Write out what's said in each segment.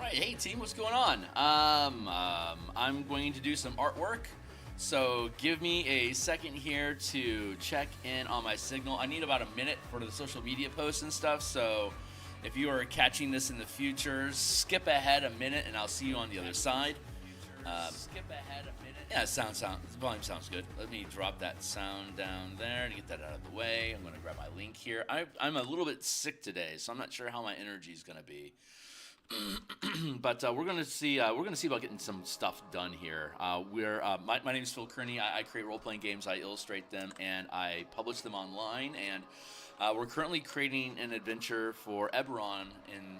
right, hey team, what's going on? I'm going to do some artwork, so give me a second here to check in on my signal. I need about a minute for the social media posts and stuff, so if you are catching this in the future, skip ahead a minute and I'll see you on the other side. Skip ahead a minute. Yeah, the volume sounds good. Let me drop that sound down there to get that out of the way. I'm going to grab my link here. I'm a little bit sick today, so I'm not sure how my energy is going to be. But we're gonna see about getting some stuff done here. My name is Phil Kearney. I create role-playing games. I illustrate them and I publish them online. And we're currently creating an adventure for Eberron in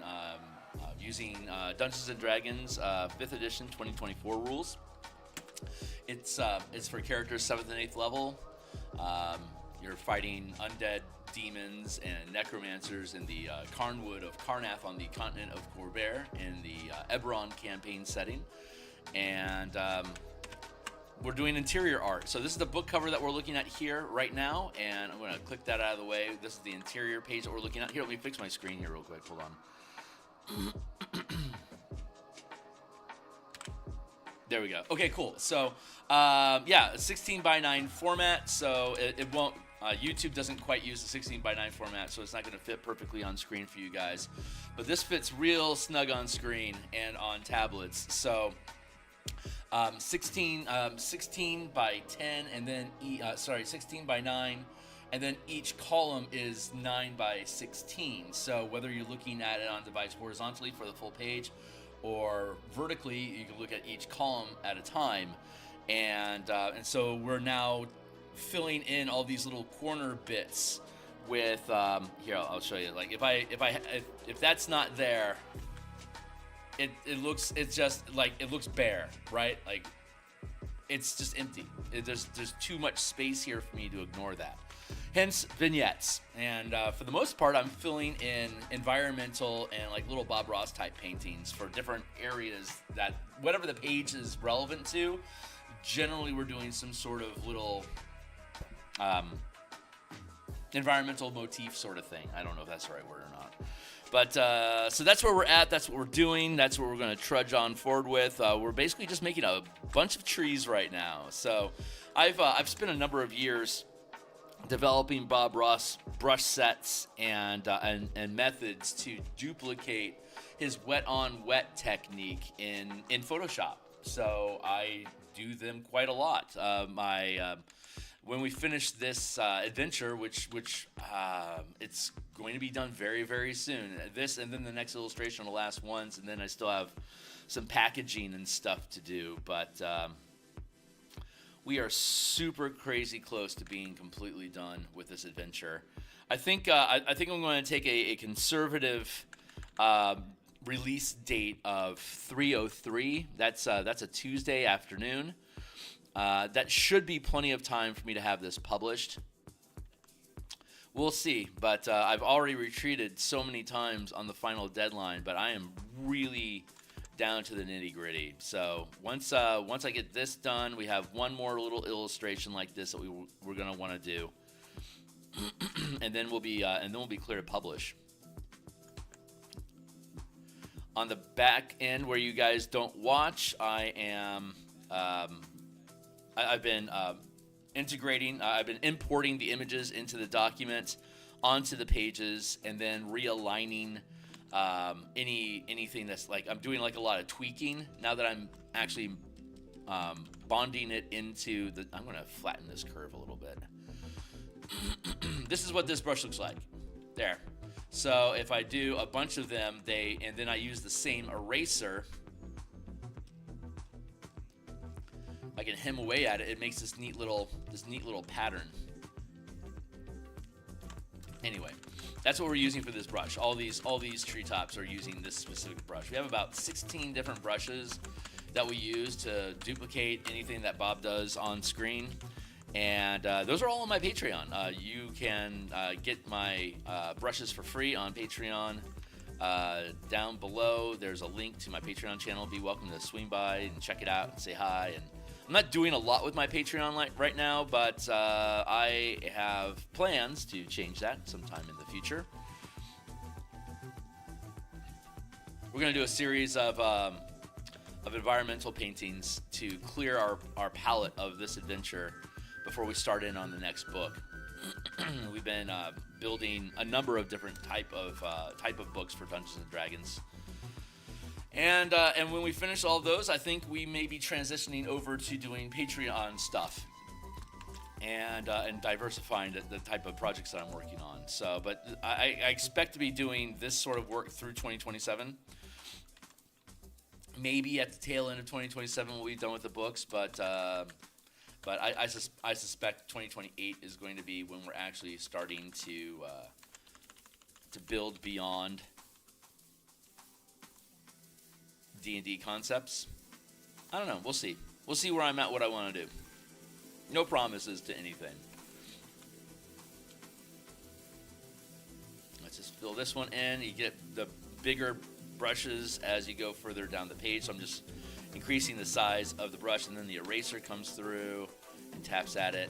using Dungeons and Dragons 5th edition 2024 rules. It's for characters 7th and 8th level. You're fighting undead demons and necromancers in the Carnwood of Carnath on the continent of Corvair in the Eberron campaign setting. And we're doing interior art. So this is the book cover that we're looking at here right now. And I'm going to click that out of the way. This is the interior page that we're looking at. Here, let me fix my screen here real quick. Hold on. There we go. Okay, cool. So, yeah, 16 by 9 format. So it won't. YouTube doesn't quite use the 16 by 9 format, so it's not going to fit perfectly on screen for you guys. But this fits real snug on screen and on tablets. So 16 by 10, and then 16 by 9, and then each column is 9 by 16. So whether you're looking at it on device horizontally for the full page, or vertically, you can look at each column at a time. And so we're now filling in all these little corner bits with here, I'll show you. Like if that's not there, it looks bare, right? Like it's just empty. There's too much space here for me to ignore that. Hence vignettes. And for the most part, I'm filling in environmental and like little Bob Ross type paintings for different areas that whatever the page is relevant to. Generally, we're doing some sort of little environmental motif sort of thing. I don't know if that's the right word or not. But so that's where we're at. That's what we're doing. That's what we're going to trudge on forward with. We're basically just making a bunch of trees right now. So I've spent a number of years developing Bob Ross brush sets and methods to duplicate his wet-on-wet technique in Photoshop. So I do them quite a lot. When we finish this adventure, which it's going to be done very, very soon. This and then the next illustration will last once, and then I still have some packaging and stuff to do. But we are super crazy close to being completely done with this adventure. I think I'm going to take a conservative release date of 3/03. That's a Tuesday afternoon. That should be plenty of time for me to have this published. We'll see, but I've already retreated so many times on the final deadline, but I am really down to the nitty-gritty. So once I get this done, we have one more little illustration like this that we're gonna want to do, and then we'll be clear to publish. On the back end, where you guys don't watch, I am. I've been integrating. I've been importing the images into the document, onto the pages, and then realigning anything that's like I'm doing like a lot of tweaking now that I'm actually bonding it into the. I'm going to flatten this curve a little bit. This is what this brush looks like. There. So if I do a bunch of them, and then I use the same eraser. I can hem away at it. It makes this neat little pattern. Anyway, that's what we're using for this brush. All these treetops are using this specific brush. We have about 16 different brushes that we use to duplicate anything that Bob does on screen, and those are all on my Patreon. You can get my brushes for free on Patreon. Down below, there's a link to my Patreon channel. Be welcome to swing by and check it out and say hi. And I'm not doing a lot with my Patreon right now, but I have plans to change that sometime in the future. we're going to do a series of environmental paintings to clear our palette of this adventure before we start in on the next book. We've been building a number of different type of books for Dungeons and Dragons, and when we finish all those, I think we may be transitioning over to doing Patreon stuff and diversifying the type of projects that I'm working on. So, but I expect to be doing this sort of work through 2027. Maybe at the tail end of 2027 we'll be done with the books, but I suspect 2028 is going to be when we're actually starting to build beyond D&D concepts. I don't know. We'll see. We'll see where I'm at, what I want to do. No promises to anything. Let's just fill this one in. You get the bigger brushes as you go further down the page, so I'm just increasing the size of the brush, and then the eraser comes through and taps at it.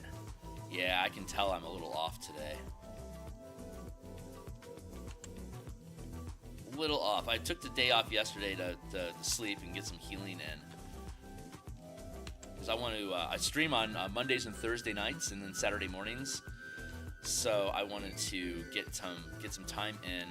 Yeah, I can tell I'm a little off today. A little off. I took the day off yesterday to sleep and get some healing in. Because I want to, I stream on Mondays and Thursday nights and then Saturday mornings. So I wanted to get some time in.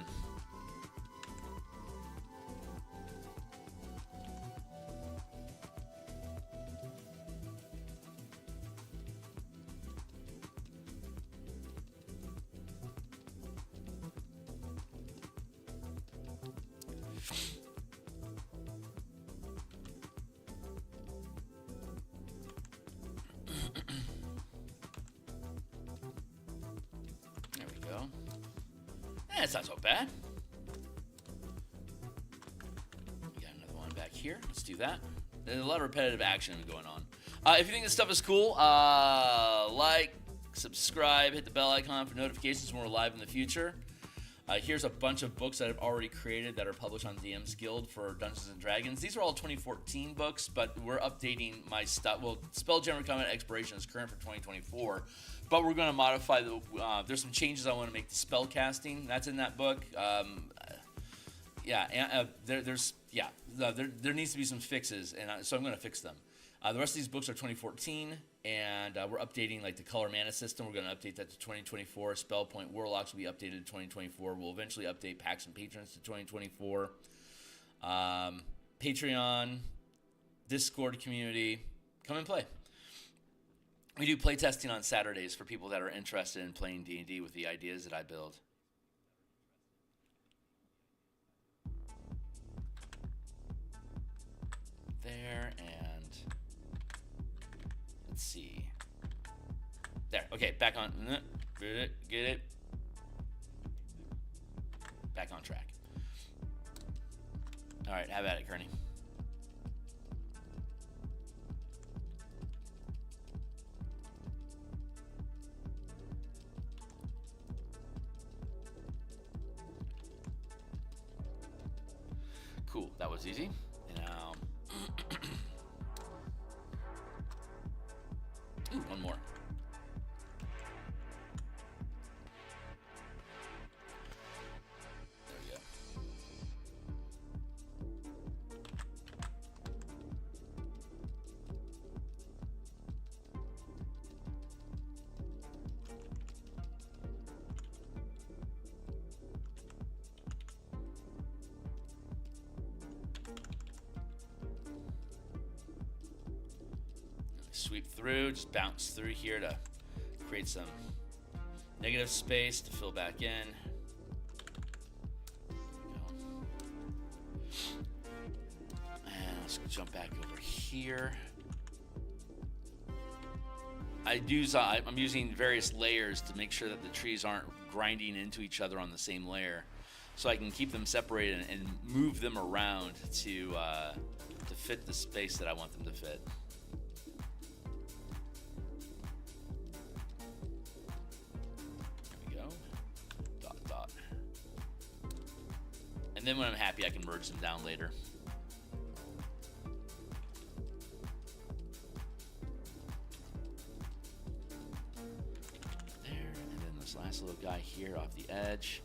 That's not so bad. We got another one back here. Let's do that. There's a lot of repetitive action going on. If you think this stuff is cool, like, subscribe, hit the bell icon for notifications when we're live in the future. Here's a bunch of books that I've already created that are published on DMsGuild for Dungeons and Dragons. These are all 2014 books, but we're updating my stuff. Well, Spelljammer Combat Expiration is current for 2024, but we're going to modify the. There's some changes I want to make to spell casting. That's in that book. There needs to be some fixes, and so I'm going to fix them. The rest of these books are 2014, and we're updating like the color mana system. We're going to update that to 2024. Point Warlocks will be updated to 2024. We'll eventually update Pacts and Patrons to 2024. Patreon, Discord community, come and play. We do playtesting on Saturdays for people that are interested in playing D&D with the ideas that I build. There, and let's see. There, okay, back on. Get it. Back on track. All right, have at it, Kearney. Cool, that was easy. Now, ooh, one more. There we go. Sweep through, just bounce through here to create some negative space to fill back in. And let's jump back over here. I'm using various layers to make sure that the trees aren't grinding into each other on the same layer, so I can keep them separated and move them around to fit the space that I want them to fit. And then when I'm happy, I can merge them down later. There, and then this last little guy here off the edge.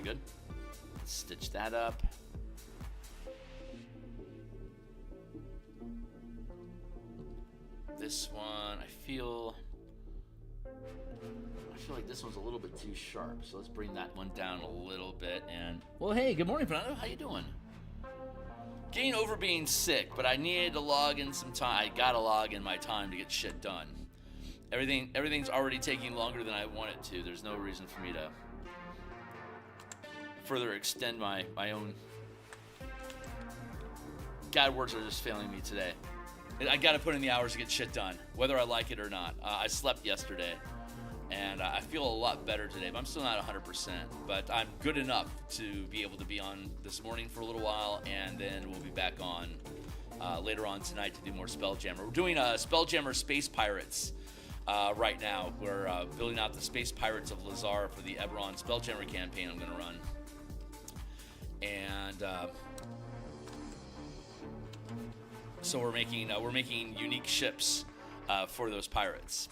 Very good. Let's stitch that up. This one, I feel like this one's a little bit too sharp, so let's bring that one down a little bit. And well, hey, good morning, Fernando. How you doing? Getting over being sick, but I needed to log in some time. I gotta log in my time to get shit done. Everything's already taking longer than I want it to. There's no reason for me to further extend my own. God, words are just failing me today. I gotta put in the hours to get shit done, whether I like it or not. I slept yesterday, and I feel a lot better today, but I'm still not 100%. But I'm good enough to be able to be on this morning for a little while, and then we'll be back on later on tonight to do more Spelljammer. We're doing Spelljammer Space Pirates right now. We're building out the Space Pirates of Lazar for the Eberron Spelljammer campaign I'm gonna run. And so we're making unique ships for those pirates.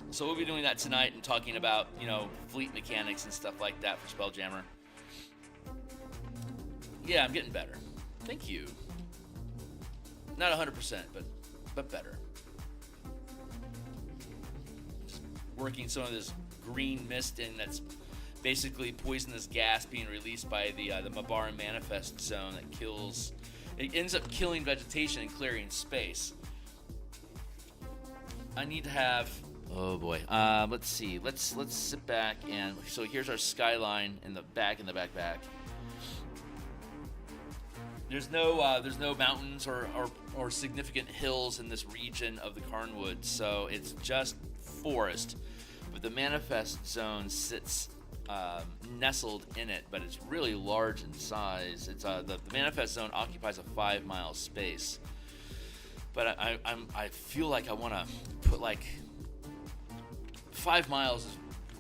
So we'll be doing that tonight and talking about, fleet mechanics and stuff like that for Spelljammer. Yeah, I'm getting better. Thank you. Not 100%, but better. Just working some of this green mist in that's basically poisonous gas being released by the Mabaran Manifest Zone that kills. It ends up killing vegetation and clearing space. I need to have. Oh boy. Let's see. Let's sit back and so here's our skyline in the back. There's no mountains or significant hills in this region of the Carnwood, so it's just forest. But the Manifest Zone sits nestled in it, but it's really large in size. It's the Manifest Zone occupies a 5-mile space, but I feel like I want to put like 5 miles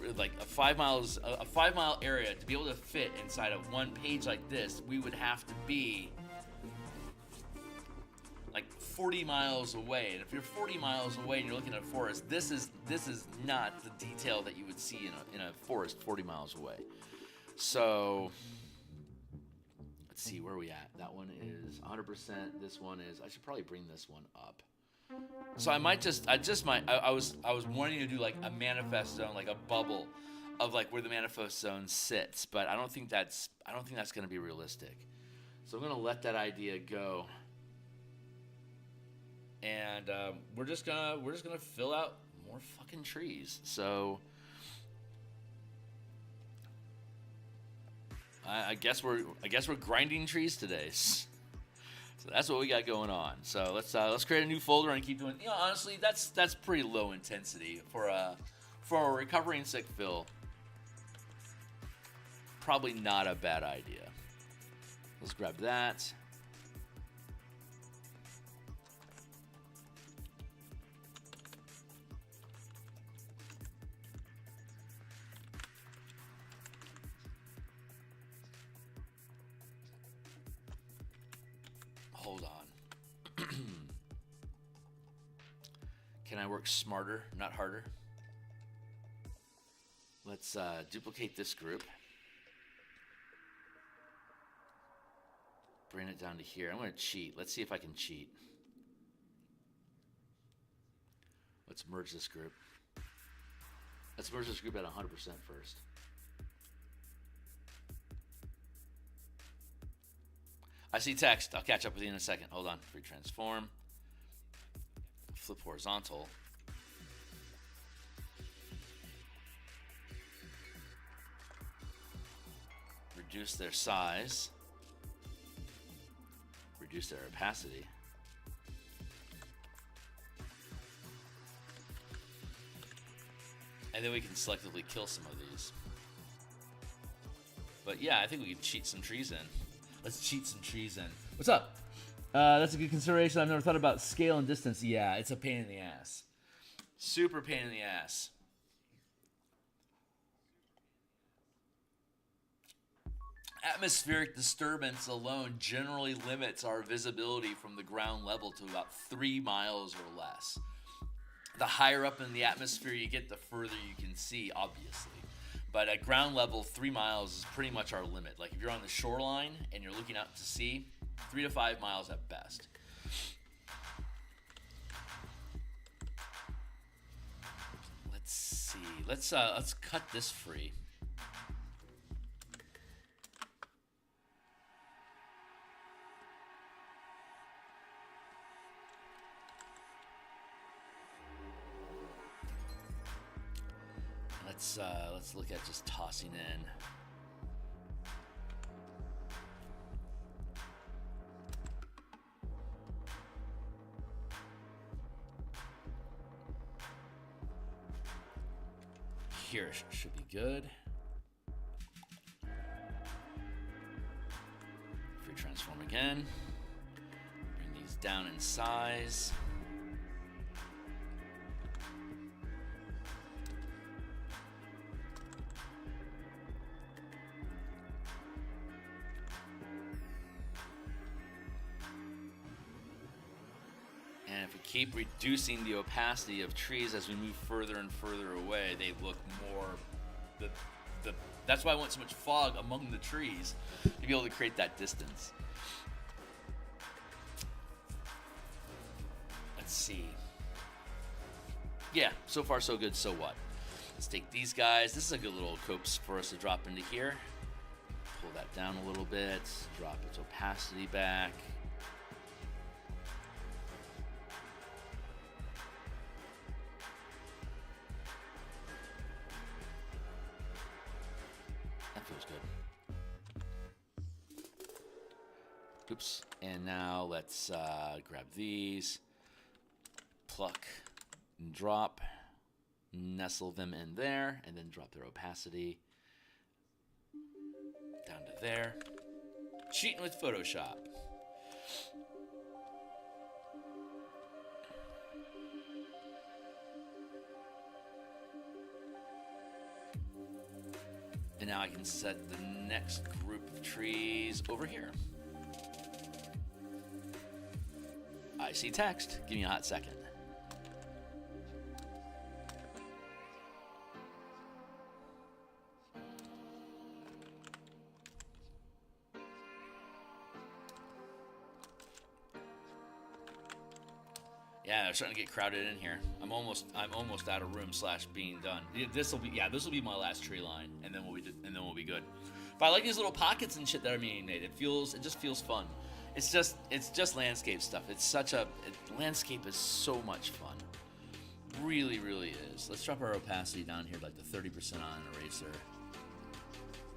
is like a 5-mile area to be able to fit inside of one page like this. We would have to be like 40 miles away, and if you're 40 miles away and you're looking at a forest, this is not the detail that you would see in a forest 40 miles away. So let's see, where are we at? That one is 100%. This one is. I should probably bring this one up. So I was wanting to do like a manifest zone, like a bubble of like where the manifest zone sits, but I don't think that's going to be realistic. So I'm going to let that idea go. And we're just gonna fill out more fucking trees. So I guess we're grinding trees today. So that's what we got going on. So let's create a new folder and keep doing. Honestly, that's pretty low intensity for a recovering sick Phil. Probably not a bad idea. Let's grab that. Hold on. Can I work smarter, not harder? Let's duplicate this group. Bring it down to here. I'm going to cheat. Let's see if I can cheat. Let's merge this group. Let's merge this group at 100% first. I see text. I'll catch up with you in a second. Hold on. Free transform. Flip horizontal. Reduce their size. Reduce their opacity. And then we can selectively kill some of these. But yeah, I think we can cheat some trees in. Let's cheat some trees in. What's up? That's a good consideration. I've never thought about scale and distance. Yeah, it's a pain in the ass. Super pain in the ass. Atmospheric disturbance alone generally limits our visibility from the ground level to about 3 miles or less. The higher up in the atmosphere you get, the further you can see, obviously. But at ground level, 3 miles is pretty much our limit. Like if you're on the shoreline and you're looking out to sea, 3 to 5 miles at best. Let's see. Let's cut this free. Let's look at just tossing in. Here should be good. Free transform again. Bring these down in size. And if we keep reducing the opacity of trees as we move further and further away, they look more. That's why I want so much fog among the trees to be able to create that distance. Let's see. Yeah, so far so good. So what? Let's take these guys. This is a good little copse for us to drop into here. Pull that down a little bit. Drop its opacity back. Oops, and now let's grab these, pluck, and drop, nestle them in there, and then drop their opacity down to there. Cheating with Photoshop. And now I can set the next group of trees over here. I see text. Give me a hot second. Yeah, they're starting to get crowded in here. I'm almost out of room / being done. This will be my last tree line, and then we'll be good. But I like these little pockets and shit that are being made. It just feels fun. It's just landscape stuff. Landscape is so much fun. Really, really is. Let's drop our opacity down here, like the 30% on an eraser.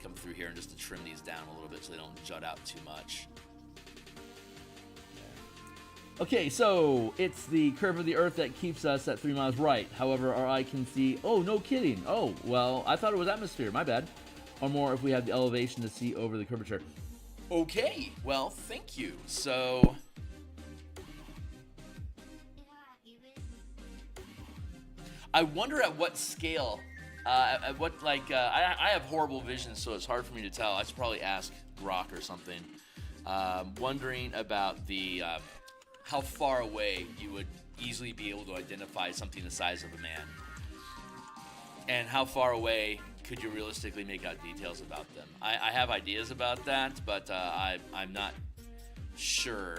Come through here and just to trim these down a little bit so they don't jut out too much. Okay, so it's the curve of the Earth that keeps us at 3 miles right. However, our eye can see... Oh, no kidding. Oh, well, I thought it was atmosphere. My bad. Or more if we have the elevation to see over the curvature. Okay, well, thank you. So, I wonder at what scale, I have horrible vision, so it's hard for me to tell. I should probably ask Rock or something. Wondering about the, how far away you would easily be able to identify something the size of a man. And how far away could you realistically make out details about them? I have ideas about that, but I'm not sure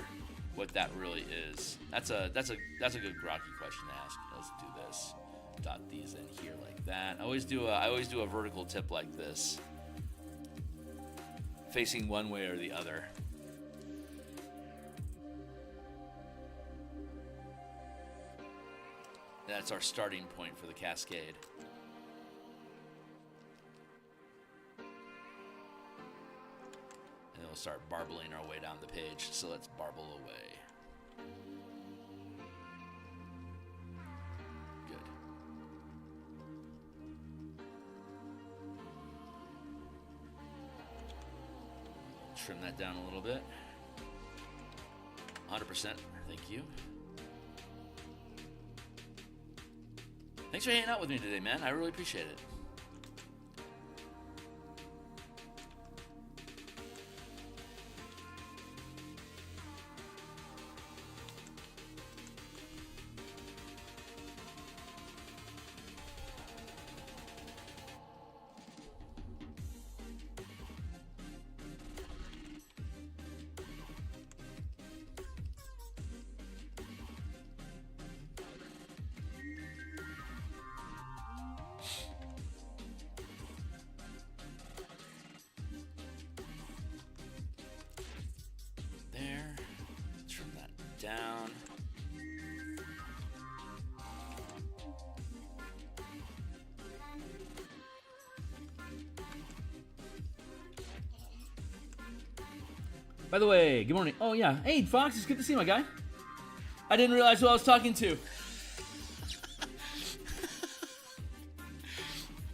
what that really is. That's a good grokky question to ask. Let's do this. Dot these in here like that. I always do a vertical tip like this, facing one way or the other. That's our starting point for the cascade. And we'll start barbling our way down the page. So let's barble away. Good. Trim that down a little bit. 100%. Thank you. Thanks for hanging out with me today, man. I really appreciate it. down. By the way, good morning. Oh, yeah. Hey, Fox, it's good to see you, my guy. I didn't realize who I was talking to.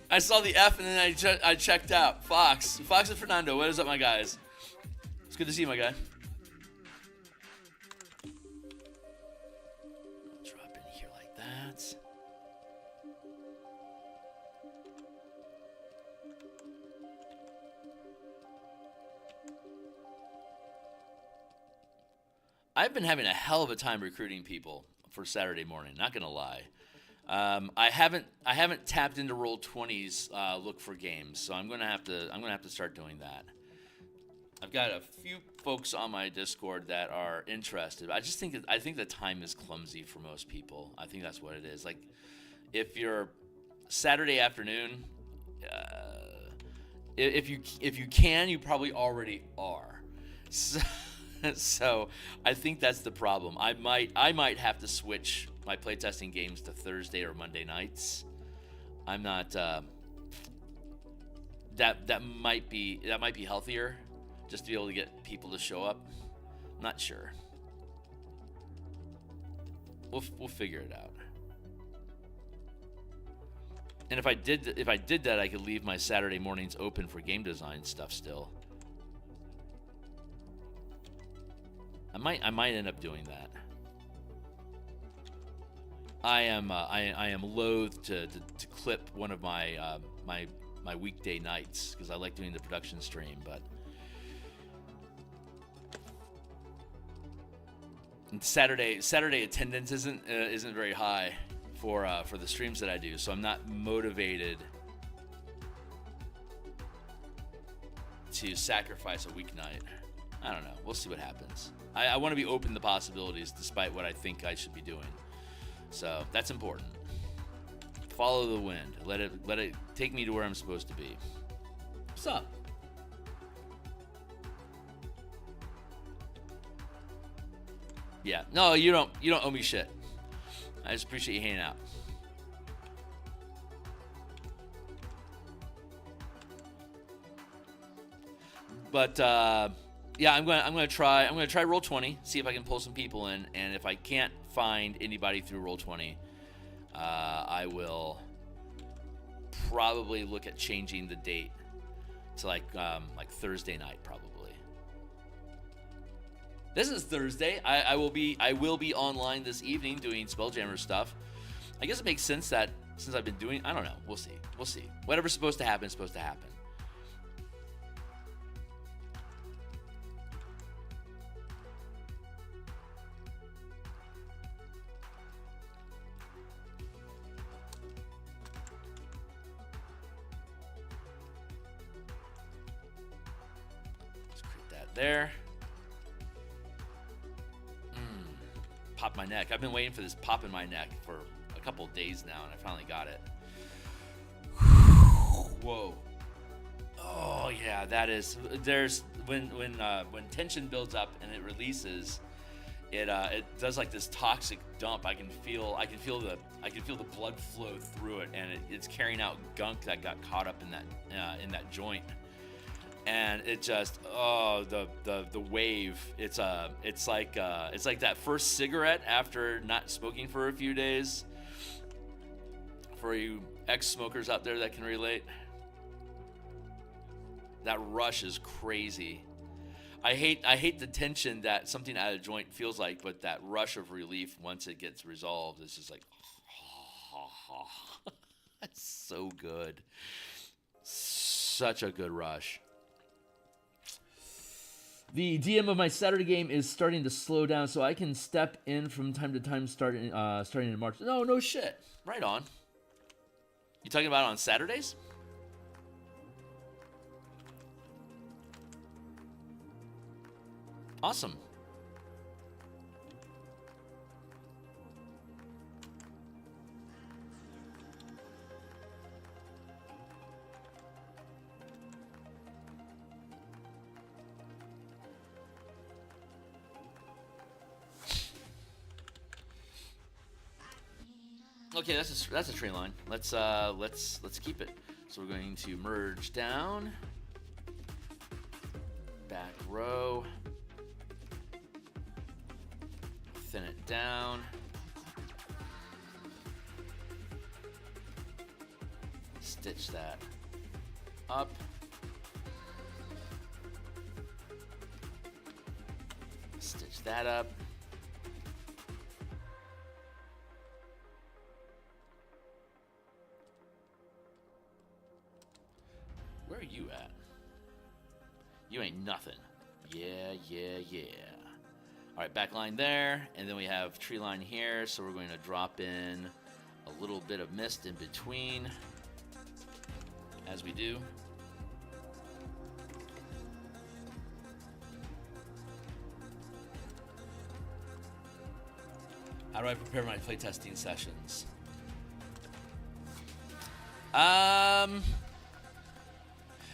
I saw the F and then I checked out. Fox and Fernando, what is up, my guys? It's good to see you, my guy. Drop in here like that. I've been having a hell of a time recruiting people for Saturday morning. Not gonna lie, I haven't tapped into Roll20's look for games, so I'm gonna have to start doing that. I've got a few folks on my Discord that are interested. I think the time is clumsy for most people. I think that's what it is. Like, if you're Saturday afternoon, if you can, you probably already are. So I think that's the problem. I might have to switch my playtesting games to Thursday or Monday nights. I'm not. That might be healthier, just to be able to get people to show up. I'm not sure. We'll figure it out. And if I did that, I could leave my Saturday mornings open for game design stuff still. I might end up doing that. I am loath to clip one of my my weekday nights because I like doing the production stream, but Saturday attendance isn't very high for the streams that I do, so I'm not motivated to sacrifice a weeknight. I don't know. We'll see what happens. I want to be open to possibilities despite what I think I should be doing. So that's important. Follow the wind. Let it take me to where I'm supposed to be. What's up? Yeah. No, you don't owe me shit. I just appreciate you hanging out. But yeah, I'm gonna try Roll20, see if I can pull some people in, and if I can't find anybody through Roll20, I will probably look at changing the date to like Thursday night probably. This is Thursday. I will be online this evening doing Spelljammer stuff. I guess it makes sense that since I've been doing, I don't know. We'll see. Whatever's supposed to happen is supposed to happen. There. Pop my neck. I've been waiting for this pop in my neck for a couple of days now, and I finally got it. Whoa. Oh yeah, that is. There's when tension builds up and it releases, it does like this toxic dump. I can feel the blood flow through it, and it's carrying out gunk that got caught up in that joint. And it just the wave. It's like that first cigarette after not smoking for a few days. For you ex-smokers out there that can relate, that rush is crazy. I hate the tension that something out of joint feels like, but that rush of relief once it gets resolved, it's just like, it's so good. Such a good rush. The DM of my Saturday game is starting to slow down, so I can step in from time to time starting in March. No shit. Right on. You talking about it on Saturdays? Awesome. Okay, that's a tree line. Let's keep it. So we're going to merge down, back row, thin it down, stitch that up, stitch that up. Where are you at? You ain't nothing. Yeah. All right, back line there, and then we have tree line here, so we're going to drop in a little bit of mist in between, as we do. How do I prepare my playtesting sessions?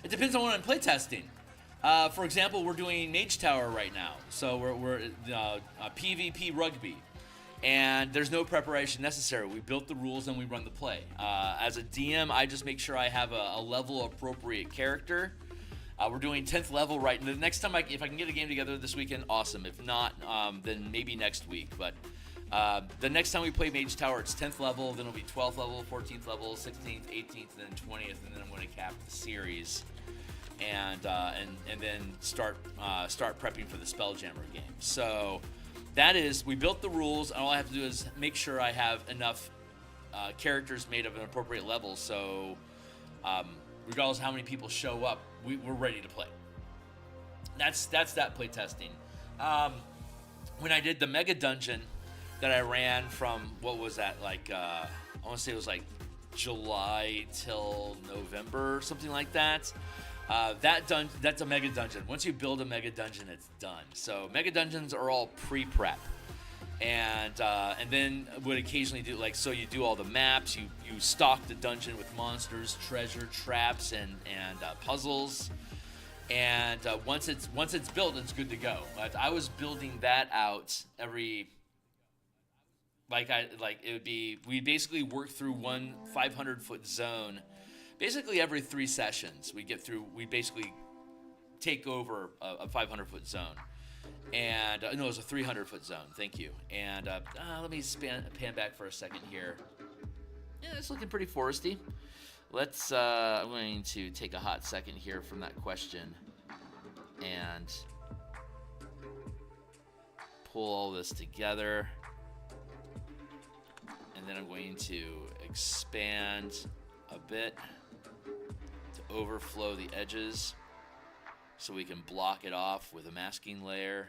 It depends on what I'm playtesting. For example, we're doing Mage Tower right now, so we're PvP rugby, and there's no preparation necessary. We built the rules and we run the play. As a DM, I just make sure I have a level appropriate character. We're doing 10th level right now. The next time, if I can get a game together this weekend, awesome. If not, then maybe next week. But the next time we play Mage Tower, it's 10th level, then it'll be 12th level, 14th level, 16th, 18th, and then 20th, and then I'm going to cap the series. And then start prepping for the Spelljammer game. So that is, we built the rules, and all I have to do is make sure I have enough characters made of an appropriate level. So regardless of how many people show up, we're ready to play. That's that play testing. When I did the mega dungeon that I ran from, what was that, like I want to say it was like July till November, something like that. That's a mega dungeon. Once you build a mega dungeon, it's done. So mega dungeons are all pre-prep, and then would occasionally do, like, so you do all the maps, you stock the dungeon with monsters, treasure, traps, and puzzles, and once it's built, it's good to go. But I was building that out every. We basically work through one 500-foot zone. Basically, every 3 sessions, we basically take over a 500-foot zone. And, no, it was a 300-foot zone. Thank you. And let me pan back for a second here. Yeah, it's looking pretty foresty. I'm going to take a hot second here from that question and pull all this together. And then I'm going to expand a bit to overflow the edges so we can block it off with a masking layer.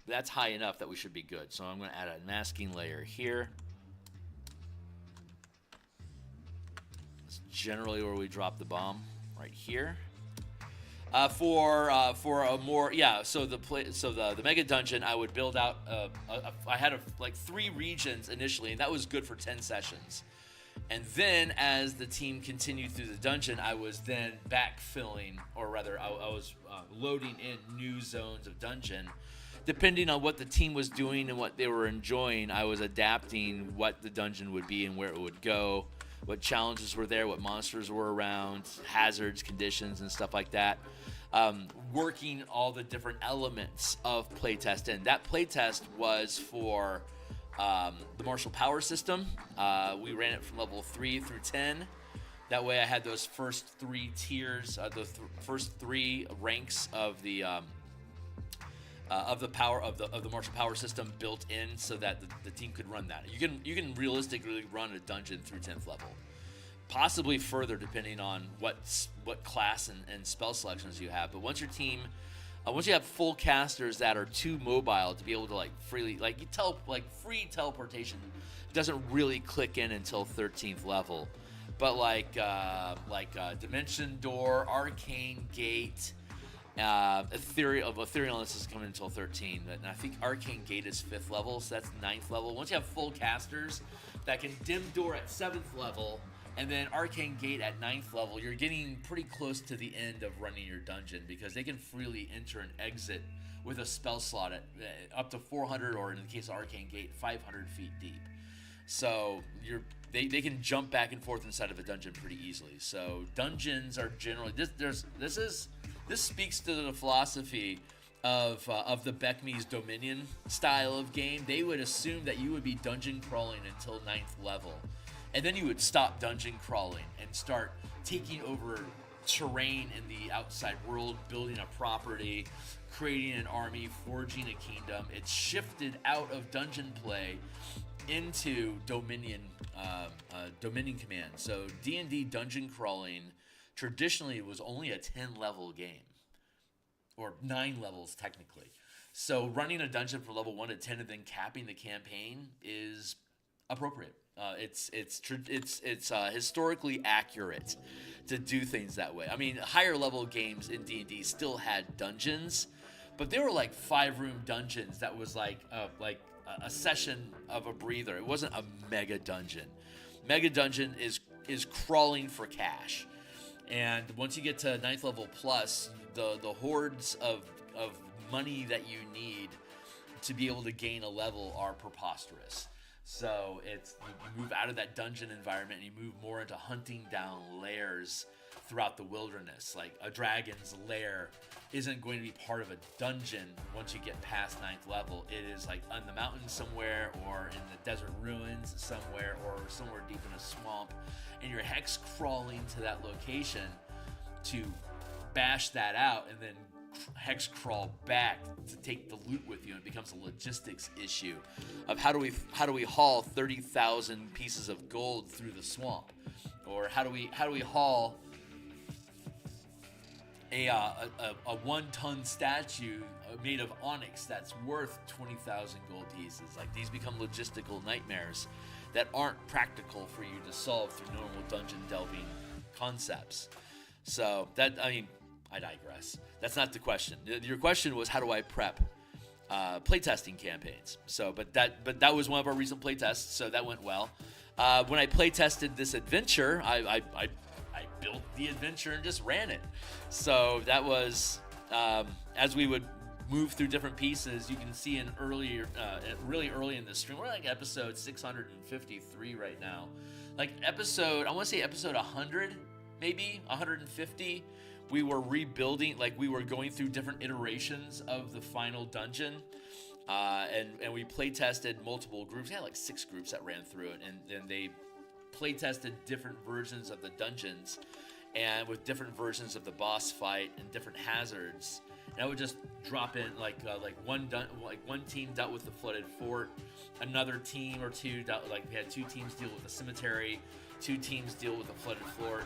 That's high enough that we should be good. So I'm going to add a masking layer here. That's generally where we drop the bomb, right here. For a more, so the mega dungeon, I would build out I had like 3 regions initially, and that was good for 10 sessions. And then as the team continued through the dungeon, I was then backfilling, or rather I was loading in new zones of dungeon. Depending on what the team was doing and what they were enjoying, I was adapting what the dungeon would be and where it would go, what challenges were there, what monsters were around, hazards, conditions, and stuff like that. Working all the different elements of playtest. And that playtest was for the martial power system. We ran it from level 3 through 10. That way I had those first 3 tiers, first 3 ranks of the power of the martial power system built in, so that the team could run that. You can realistically run a dungeon through 10th level, possibly further depending on what class and spell selections you have. But once your team, once you have full casters that are too mobile to be able to freely free teleportation doesn't really click in until 13th level. But Dimension Door, Arcane Gate. Etherealness is coming until 13, and I think Arcane Gate is 5th level, so that's 9th level. Once you have full casters that can Dim Door at 7th level, and then Arcane Gate at 9th level, you're getting pretty close to the end of running your dungeon, because they can freely enter and exit with a spell slot at up to 400, or in the case of Arcane Gate, 500 feet deep. So they can jump back and forth inside of a dungeon pretty easily. So dungeons are generally this speaks to the philosophy of the Beckme's Dominion style of game. They would assume that you would be dungeon crawling until 9th level, and then you would stop dungeon crawling and start taking over terrain in the outside world, building a property, creating an army, forging a kingdom. It's shifted out of dungeon play into Dominion command. So D&D dungeon crawling traditionally was only a 10-level game, or 9 levels technically. So running a dungeon from level 1 to 10 and then capping the campaign is appropriate. It's historically accurate to do things that way. I mean, higher level games in D&D still had dungeons, but they were like 5-room dungeons that was like a session of a breather. It wasn't a mega dungeon. Mega dungeon is crawling for cash. And once you get to 9th level plus, the hordes of money that you need to be able to gain a level are preposterous. So you move out of that dungeon environment and you move more into hunting down lairs throughout the wilderness. Like a dragon's lair isn't going to be part of a dungeon once you get past 9th level. It is like on the mountain somewhere, or in the desert ruins somewhere, or somewhere deep in a swamp, and you're hex crawling to that location to bash that out and then hex crawl back to take the loot with you. And it becomes a logistics issue of how do we haul 30,000 pieces of gold through the swamp, or how do we haul a 1-ton statue made of onyx that's worth 20,000 gold pieces. Like, these become logistical nightmares that aren't practical for you to solve through normal dungeon delving concepts. So I digress. That's not the question. Your question was, how do I prep playtesting campaigns? So, but that was one of our recent playtests, so that went well. When I playtested this adventure, I built the adventure and just ran it. So that was, as we would move through different pieces, you can see really early in the stream, we're like episode 653 right now. Like I want to say episode 100, maybe 150. We were rebuilding, like we were going through different iterations of the final dungeon, and we play tested multiple groups. We had like 6 groups that ran through it, and they play tested different versions of the dungeons, and with different versions of the boss fight and different hazards. And I would just drop in like one team dealt with the flooded fort, another team or two we had 2 teams deal with the cemetery, 2 teams deal with the flooded fort.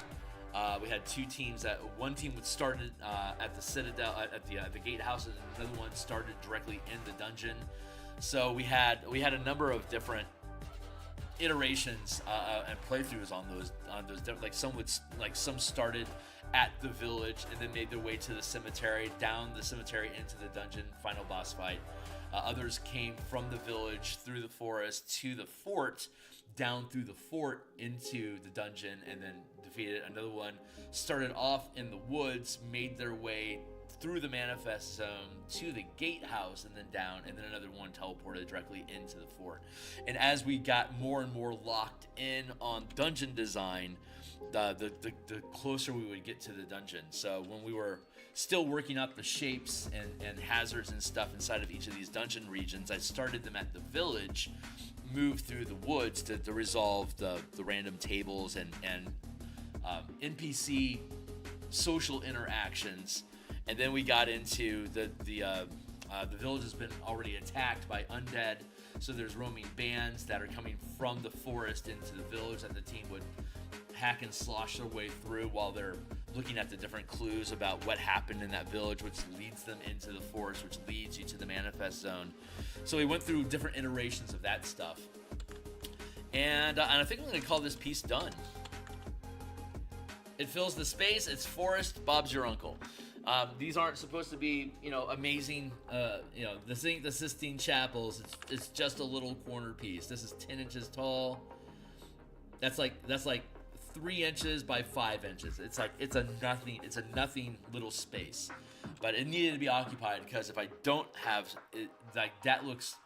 We had 2 teams. One team would start at the citadel, at the gatehouse, and another one started directly in the dungeon. So we had a number of different iterations and playthroughs on those. Like some started at the village and then made their way to the cemetery, down the cemetery into the dungeon, final boss fight. Others came from the village through the forest to the fort, down through the fort into the dungeon, and then defeated. Another one started off in the woods, made their way through the manifest zone to the gatehouse, and then down, and then another one teleported directly into the fort. And as we got more and more locked in on dungeon design, the closer we would get to the dungeon. So when we were still working up the shapes and hazards and stuff inside of each of these dungeon regions, I started them at the village, moved through the woods to resolve the random tables and NPC social interactions. And then we got into the village has been already attacked by undead, so there's roaming bands that are coming from the forest into the village that the team would hack and slosh their way through while they're looking at the different clues about what happened in that village, which leads them into the forest, which leads you to the manifest zone. So we went through different iterations of that stuff. And I think I'm going to call this piece done. It fills the space. It's forest. Bob's your uncle. These aren't supposed to be, amazing, the Sistine Chapels. It's just a little corner piece. This is 10 inches tall. That's like 3 inches by 5 inches. It's a nothing little space. But it needed to be occupied because if I don't have it, like that looks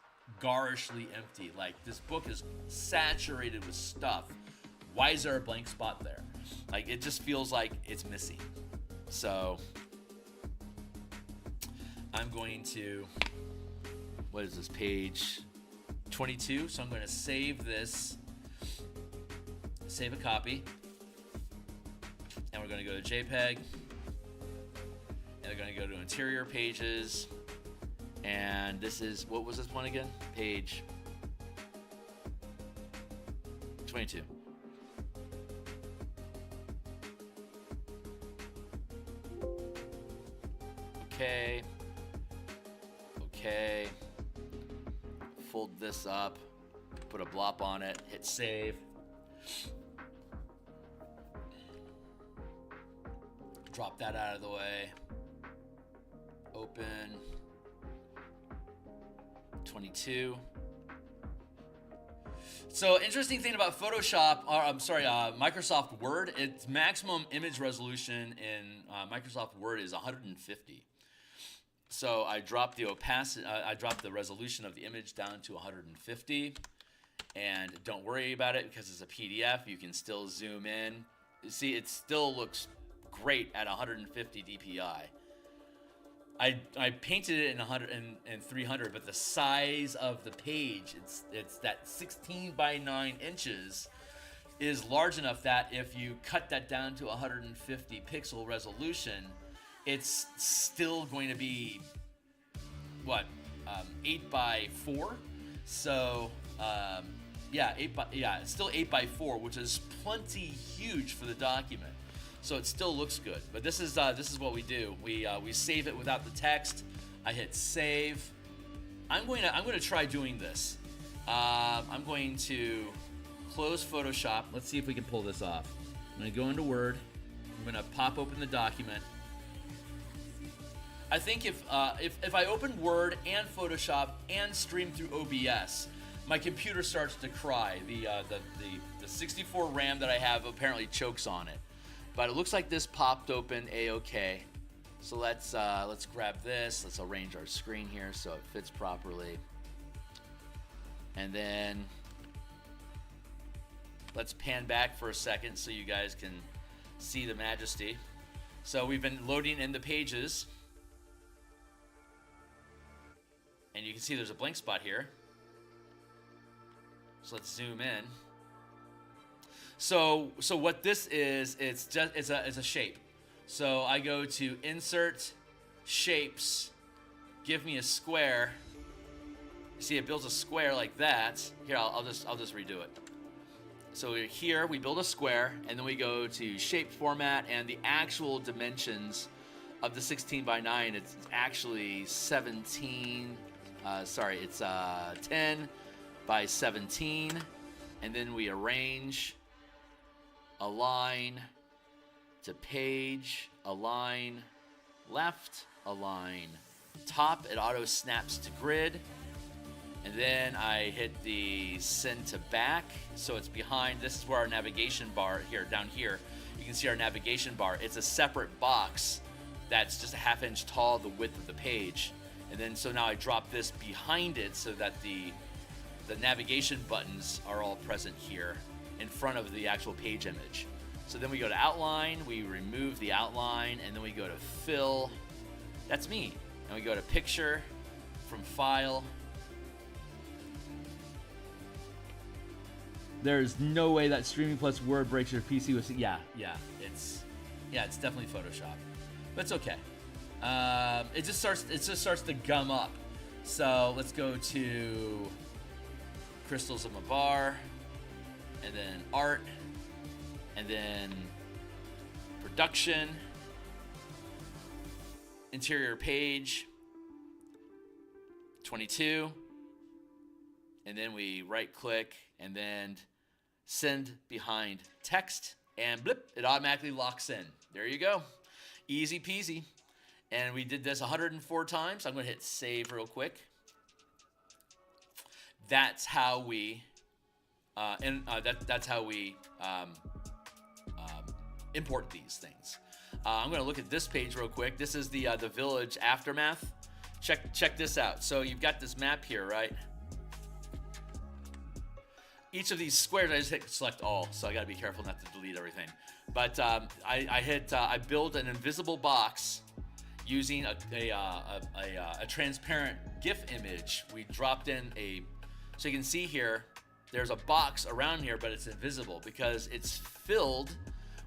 garishly empty. Like this book is saturated with stuff. Why is there a blank spot there? Like it just feels like it's missing. So I'm going to, what is this, page 22? So I'm going to save this, save a copy, and we're going to go to JPEG. And they're going to go to interior pages. And this is, what was this one again? Page 22. Okay. Okay. Fold this up. Put a blop on it. Hit save. Drop that out of the way. Open 22. So interesting thing about Photoshop, or I'm sorry, Microsoft Word, its maximum image resolution in Microsoft Word is 150. So I dropped the opacity, I dropped the resolution of the image down to 150, and don't worry about it because it's a PDF. You can still zoom in. See, it still looks great at 150 DPI. I painted it in 100 and 300, but the size of the page, it's that 16 by 9 inches, is large enough that if you cut that down to 150 pixel resolution, it's still going to be what 8 by 4. So it's still 8 by 4, which is plenty huge for the document. So it still looks good, but this is what we do. We save it without the text. I hit save. I'm going to try doing this. I'm going to close Photoshop. Let's see if we can pull this off. I'm going to go into Word. I'm going to pop open the document. I think if I open Word and Photoshop and stream through OBS, my computer starts to cry. The 64 RAM that I have apparently chokes on it. But it looks like this popped open A-OK. So let's grab this. Let's arrange our screen here so it fits properly. And then let's pan back for a second so you guys can see the majesty. So we've been loading in the pages. And you can see there's a blank spot here. So let's zoom in. So what this is, it's a shape. So I go to Insert, Shapes, give me a square. See, it builds a square like that. Here, I'll just redo it. So here we build a square, and then we go to Shape Format, and the actual dimensions of the 16 by 9. It's actually 17. It's 10 by 17, and then we arrange. Align to page, align left, align top. It auto snaps to grid. And then I hit the send to back. So it's behind. This is where our navigation bar here, down here. You can see our navigation bar. It's a separate box that's just a ½ inch tall, the width of the page. And then so now I drop this behind it so that the navigation buttons are all present here in front of the actual page image. So then we go to outline, we remove the outline, and then we go to fill. That's me. And we go to picture, from file. There's no way that streaming plus Word breaks your PC with. It's definitely Photoshop, but it's okay. It just starts to gum up. So let's go to Crystals of Mabar. And then art, and then production, interior page, 22, and then we right click and then send behind text, and blip, it automatically locks in. There you go. Easy peasy. And we did this 104 times. I'm going to hit save real quick. That's how we that's how we import these things. I'm going to look at this page real quick. This is the village aftermath. Check this out. So you've got this map here, right? Each of these squares, I just hit select all, so I got to be careful not to delete everything. But I build an invisible box using a transparent GIF image. We dropped in so you can see here, there's a box around here, but it's invisible because it's filled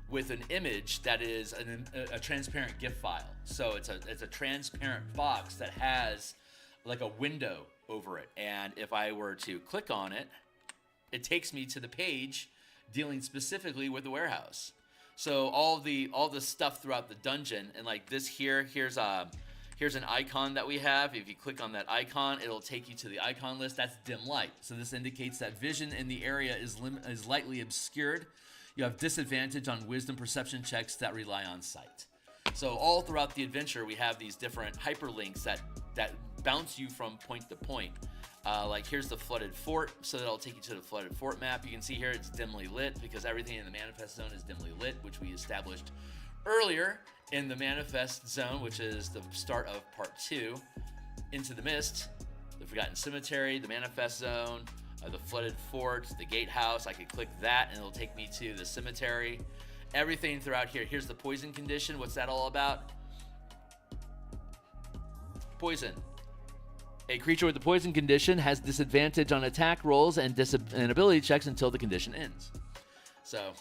with an image that is a transparent GIF file. So it's a transparent box that has like a window over it. And if I were to click on it, it takes me to the page dealing specifically with the warehouse. So all the stuff throughout the dungeon, and like this here's an icon that we have. If you click on that icon, it'll take you to the icon list. That's dim light. So this indicates that vision in the area is lightly obscured. You have disadvantage on wisdom perception checks that rely on sight. So all throughout the adventure, we have these different hyperlinks that bounce you from point to point. Like here's the flooded fort, so that'll take you to the flooded fort map. You can see here it's dimly lit because everything in the manifest zone is dimly lit, which we established earlier in the manifest zone, which is the start of part 2. Into the Mist, the Forgotten Cemetery, the manifest zone, the flooded fort, the gatehouse. I could click that and it'll take me to the cemetery. Everything throughout here. Here's the poison condition. What's that all about? Poison. A creature with the poison condition has disadvantage on attack rolls and ability checks until the condition ends. So,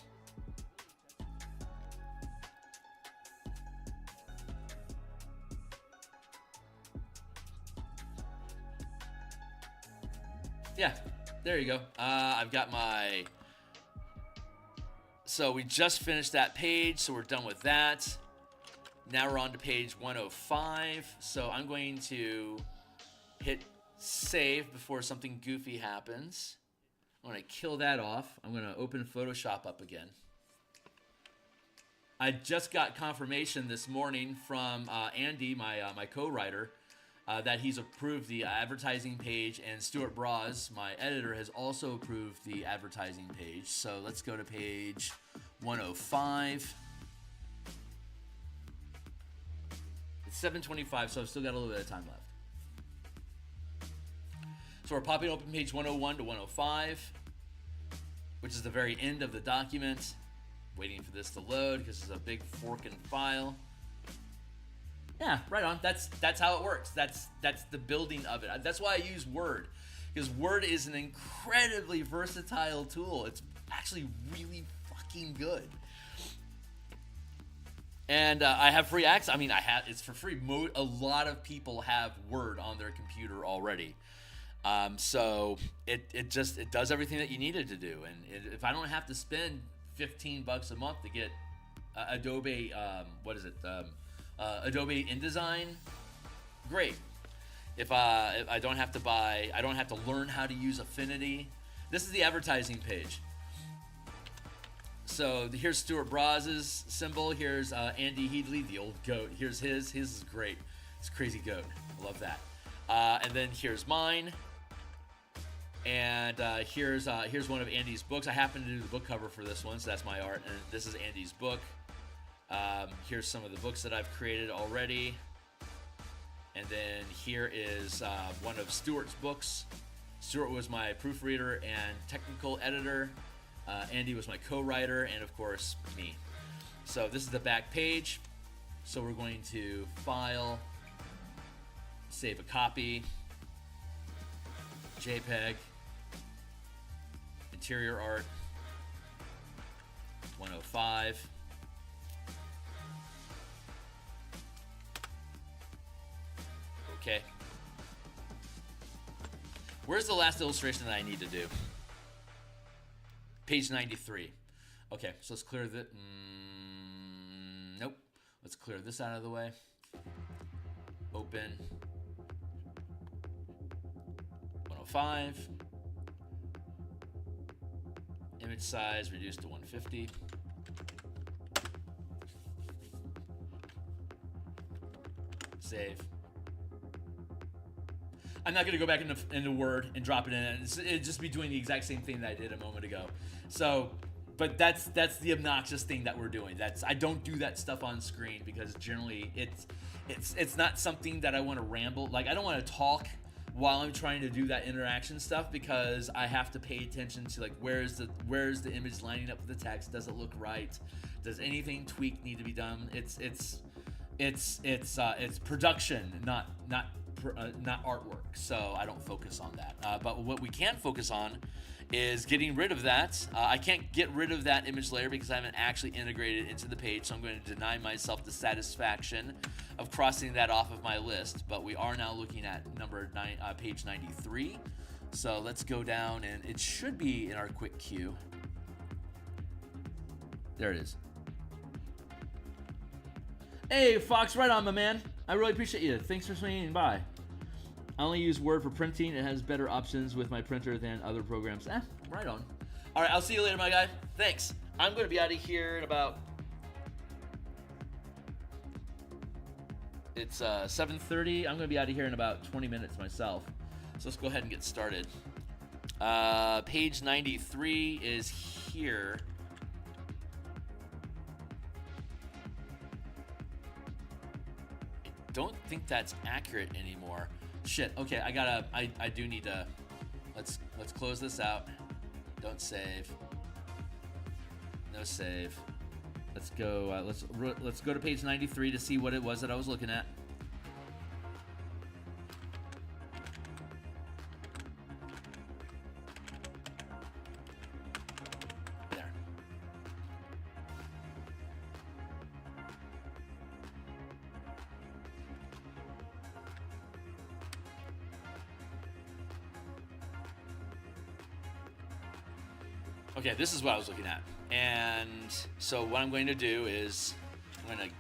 yeah, there you go. I've got my... So we just finished that page, so we're done with that. Now we're on to page 105. So I'm going to hit save before something goofy happens. I'm going to kill that off. I'm going to open Photoshop up again. I just got confirmation this morning from Andy, my co-writer, that he's approved the advertising page, and Stuart Braz, my editor, has also approved the advertising page. So let's go to page 105. It's 7:25, so I've still got a little bit of time left. So we're popping open page 101 to 105, which is the very end of the document. Waiting for this to load because it's a big forking file. Yeah, right on. That's how it works. That's the building of it. That's why I use Word, because Word is an incredibly versatile tool. It's actually really fucking good. And I have free access. I mean, it's for free. A lot of people have Word on their computer already. So it does everything that you need it to do. And if I don't have to spend $15 a month to get Adobe, Adobe InDesign, great. If I don't have to learn how to use Affinity. This is the advertising page. So here's Stuart Braz's symbol. Here's Andy Headley, the old goat. Here's his. His is great. It's a crazy goat. I love that. And then here's mine. And here's one of Andy's books. I happen to do the book cover for this one, so that's my art. And this is Andy's book. Here's some of the books that I've created already. And then here is one of Stuart's books. Stuart was my proofreader and technical editor. Andy was my co-writer, and of course, me. So this is the back page. So we're going to File, Save a Copy, JPEG, Interior Art, 105. Okay. Where's the last illustration that I need to do? Page 93. Okay, so let's clear that. Nope. Let's clear this out of the way. Open. 105. Image size reduced to 150. Save. I'm not going to go back into Word and drop it in. It'd just be doing the exact same thing that I did a moment ago. So but that's the obnoxious thing that we're doing. I don't do that stuff on screen because generally it's not something that I want to ramble. Like I don't want to talk while I'm trying to do that interaction stuff because I have to pay attention to like where's the image lining up with the text? Does it look right? Does anything tweak need to be done? It's production, not artwork. So I don't focus on that. But what we can focus on is getting rid of that. I can't get rid of that image layer because I haven't actually integrated it into the page, so I'm going to deny myself the satisfaction of crossing that off of my list. But we are now looking at page 93. So let's go down, and it should be in our quick queue. There it is. Hey, Fox, right on, my man. I really appreciate you. Thanks for swinging by. I only use Word for printing. It has better options with my printer than other programs. Right on. All right, I'll see you later, my guy. Thanks. I'm going to be out of here in about... It's 7:30. I'm going to be out of here in about 20 minutes myself. So let's go ahead and get started. Page 93 is here. I don't think that's accurate anymore. Shit. Okay, I do need to. Let's close this out. Don't save. No save. Let's go. Let's go to page 93 to see what it was that I was looking at. There. Okay, this is what I was looking at. And so what I'm going to do is I'm going to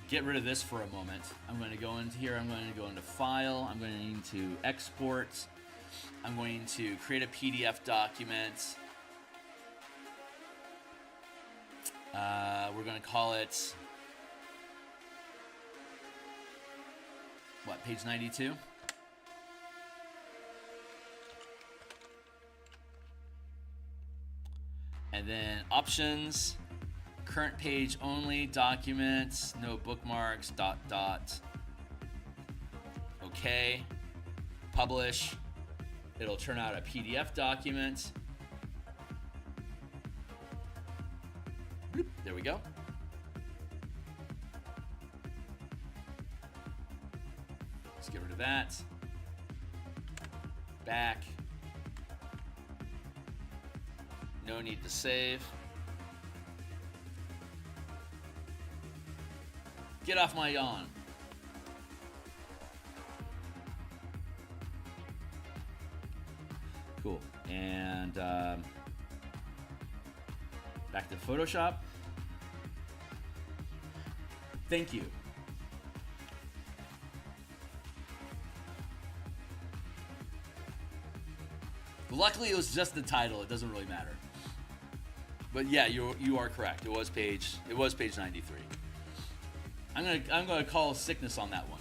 get rid of this for a moment. I'm going to go into here. I'm going to go into File. I'm going to Export. I'm going to create a PDF document. We're going to call it, what, page 92? And then options, current page only, documents, no bookmarks, ... Okay, publish. It'll turn out a PDF document. Bloop, there we go. Let's get rid of that. Back. No need to save. Get off my yawn. Cool. And back to Photoshop. Thank you. Luckily, it was just the title. It doesn't really matter. But yeah, you are correct. It was page 93. I'm gonna call sickness on that one.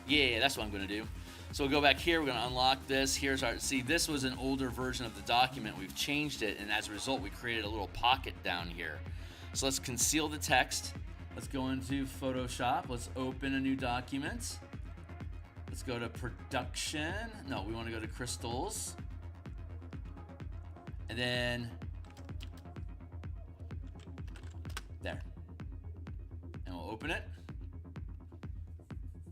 Yeah, that's what I'm gonna do. So we'll go back here. We're gonna unlock this. Here's our. See, this was an older version of the document. We've changed it, and as a result, we created a little pocket down here. So let's conceal the text. Let's go into Photoshop. Let's open a new document. Let's go to production. No, we want to go to crystals. And then there. And we'll open it.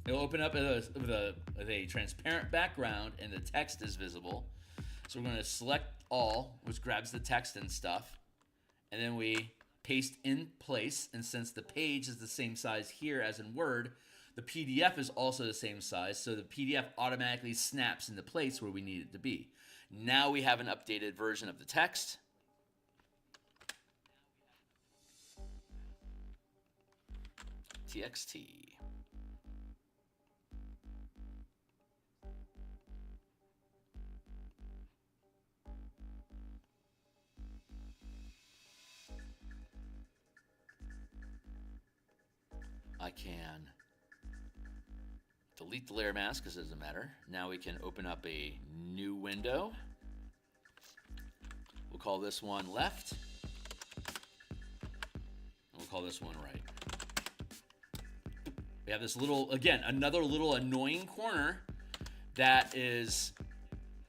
It'll open up with a transparent background and the text is visible. So we're going to select all, which grabs the text and stuff. And then we paste in place. And since the page is the same size here as in Word, the PDF is also the same size. So the PDF automatically snaps into place where we need it to be. Now we have an updated version of the text. TXT. I can delete the layer mask because it doesn't matter. Now we can open up a new window. We'll call this one left. And we'll call this one right. We have this little, again, another little annoying corner that is,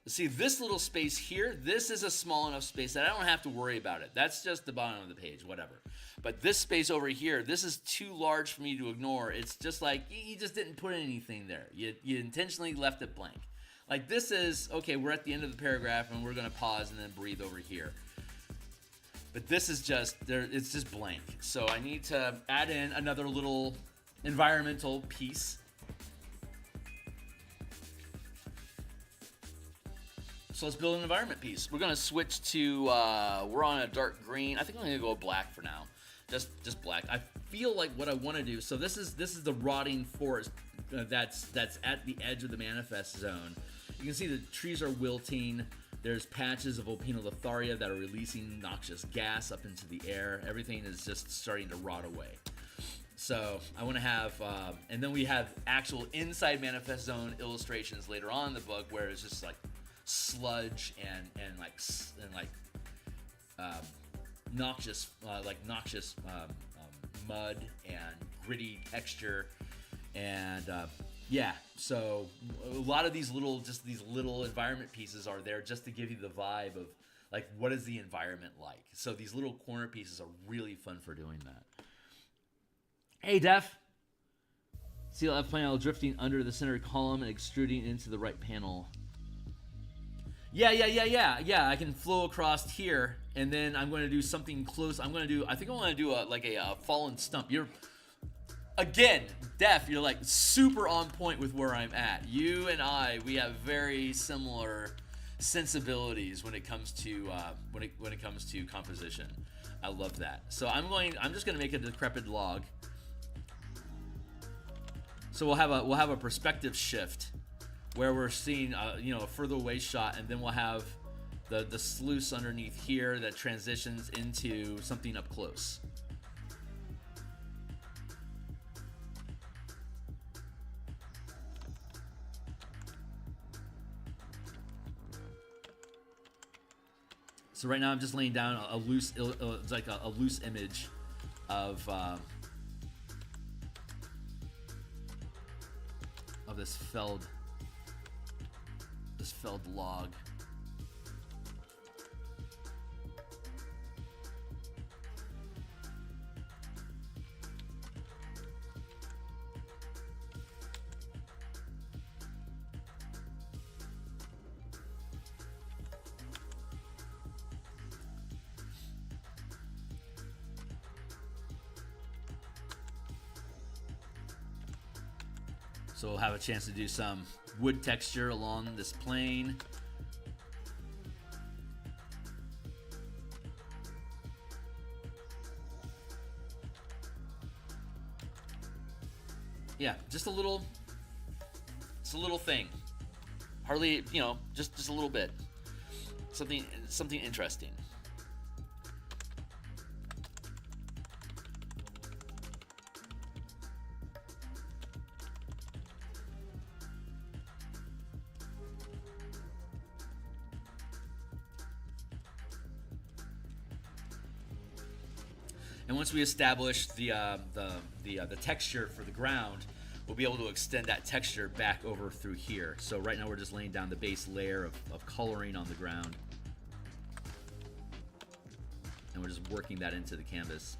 see this little space here, this is a small enough space that I don't have to worry about it. That's just the bottom of the page, whatever. But this space over here, this is too large for me to ignore. It's just like, you just didn't put anything there. You intentionally left it blank. Like this is, okay, we're at the end of the paragraph and we're gonna pause and then breathe over here. But this is just, it's just blank. So I need to add in another little environmental piece. So let's build an environment piece. We're gonna switch to, we're on a dark green. I think I'm gonna go black for now. Just black. I feel like what I wanna do, so this is the rotting forest that's at the edge of the manifest zone. You can see the trees are wilting. There's patches of Opinolitharia that are releasing noxious gas up into the air. Everything is just starting to rot away. So I want to have, and then we have actual inside manifest zone illustrations later on in the book where it's just like sludge and noxious mud and gritty texture, and yeah. So a lot of these little environment pieces are there just to give you the vibe of like what is the environment like. So these little corner pieces are really fun for doing that. Hey, Def. See the left panel drifting under the center column and extruding into the right panel. Yeah. I can flow across here, and then I'm going to do something close. I think I want to do a fallen stump. Again, Def, you're like super on point with where I'm at. You and we have very similar sensibilities when it comes to when it comes to composition. I love that. So I'm just going to make a decrepit log. So we'll have a perspective shift where we're seeing a further away shot, and then we'll have the sluice underneath here that transitions into something up close. So right now I'm just laying down a loose image of this felled log. So we'll have a chance to do some wood texture along this plane. Yeah, just a little thing. Hardly, just a little bit. Something interesting. And once we establish the texture for the ground, we'll be able to extend that texture back over through here. So right now we're just laying down the base layer of coloring on the ground. And we're just working that into the canvas.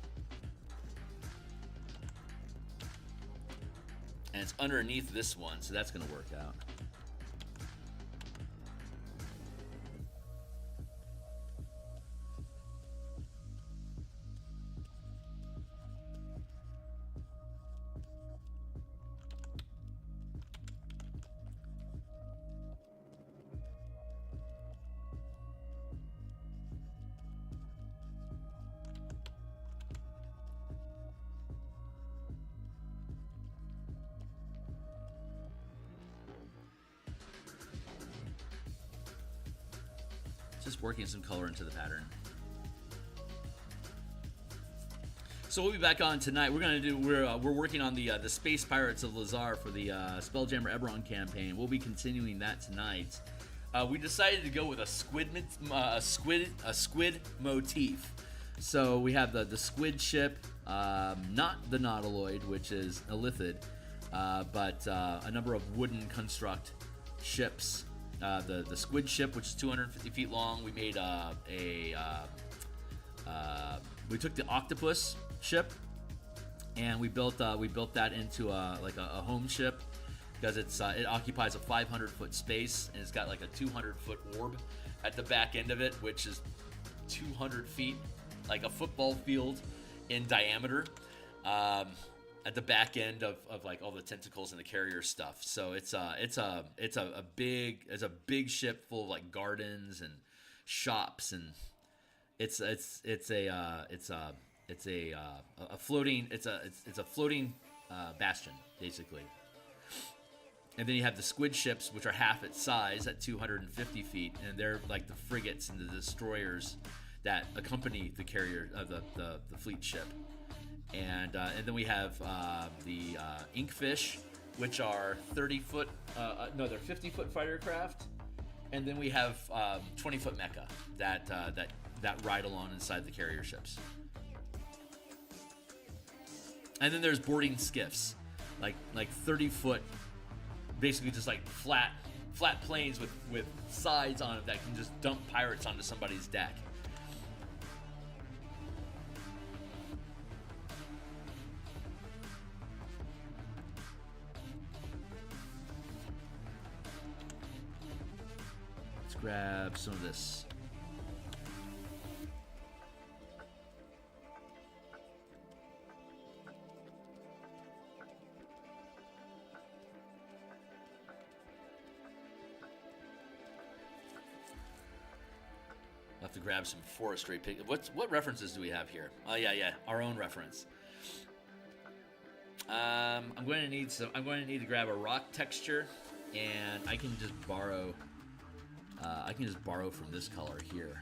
And it's underneath this one, so that's going to work out. Just working some color into the pattern. So we'll be back on tonight. We're working on the Space Pirates of Lazar for the Spelljammer Eberron campaign. We'll be continuing that tonight. We decided to go with a squid motif. So we have the squid ship, not the nautiloid, which is a lithid, but a number of wooden construct ships. The squid ship, which is 250 feet long. We made we took the octopus ship, and we built that into a home ship, because it occupies a 500-foot space, and it's got like a 200-foot orb at the back end of it, which is 200 feet, like a football field in diameter, at the back end of like all the tentacles and the carrier stuff. So it's a big ship full of like gardens and shops, and it's a floating bastion, basically. And then you have the squid ships, which are half its size at 250 feet, and they're like the frigates and the destroyers that accompany the carrier of the fleet ship. And then we have the Inkfish, which are 30-foot, they're 50-foot fighter craft. And then we have 20-foot mecha that ride along inside the carrier ships. And then there's boarding skiffs, like 30-foot, basically just like flat planes with sides on it that can just dump pirates onto somebody's deck. Let's grab some of this. Have to grab some forestry pick. What references do we have here? Oh yeah, our own reference. I'm going to need to grab a rock texture, and I can just borrow. From this color here.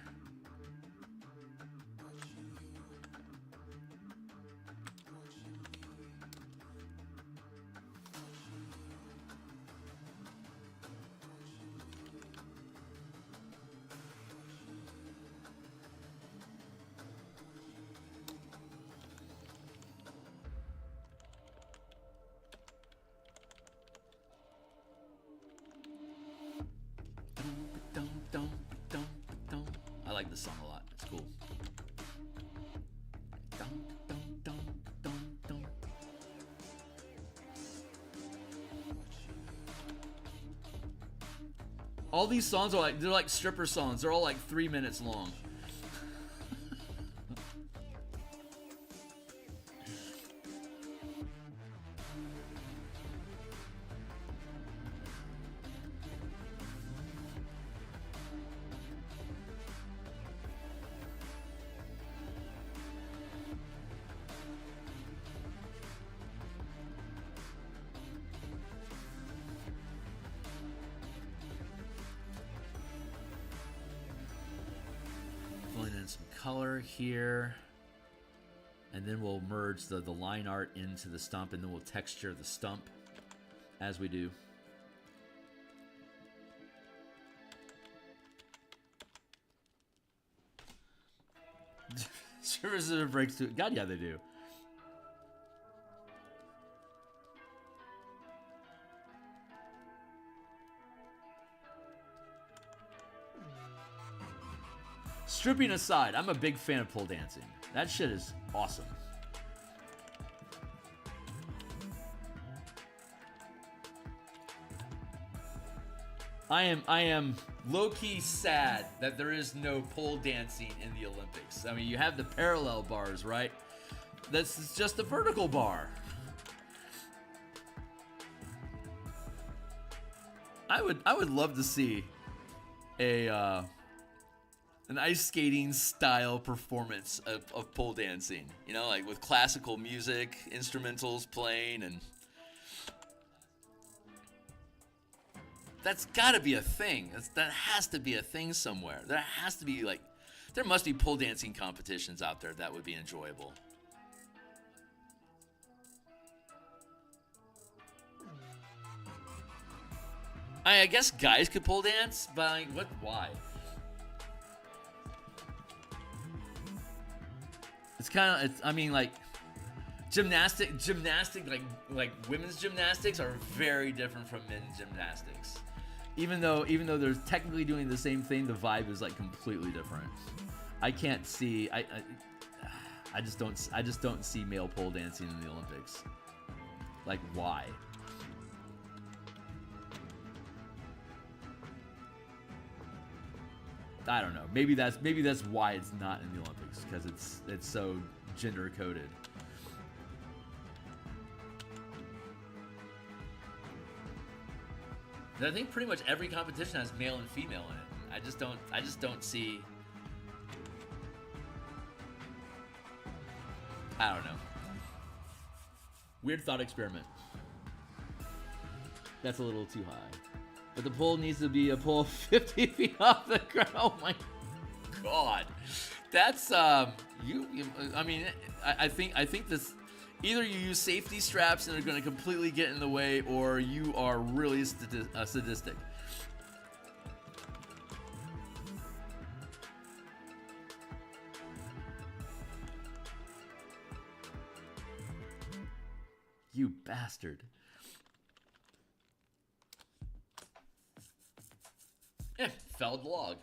I like this song a lot. It's cool. All these songs are they're like stripper songs. They're all like 3 minutes long. Some color here, and then we'll merge the line art into the stump, and then we'll texture the stump as we do. Services breaks to God, yeah, they do. Stripping aside, I'm a big fan of pole dancing. That shit is awesome. I am low-key sad that there is no pole dancing in the Olympics. I mean, you have the parallel bars, right? This is just a vertical bar. I would love to see an ice skating style performance of pole dancing, you know, like with classical music, instrumentals playing, and that's got to be a thing. That has to be a thing somewhere. There must be pole dancing competitions out there that would be enjoyable. I guess guys could pole dance, but like, what? Why? It's kind of. I mean, like gymnastic, like women's gymnastics are very different from men's gymnastics. Even though they're technically doing the same thing, the vibe is like completely different. I can't see. I just don't see male pole dancing in the Olympics. Like, why? I don't know. Maybe that's why it's not in the Olympics, because it's so gender coded. I think pretty much every competition has male and female in it. I just don't see. I don't know. Weird thought experiment. That's a little too high. But the pole needs to be a pole 50 feet off the ground. Oh my god. That's I mean, I think this, either you use safety straps and they're going to completely get in the way, or you are really sadistic. You bastard. Felled log.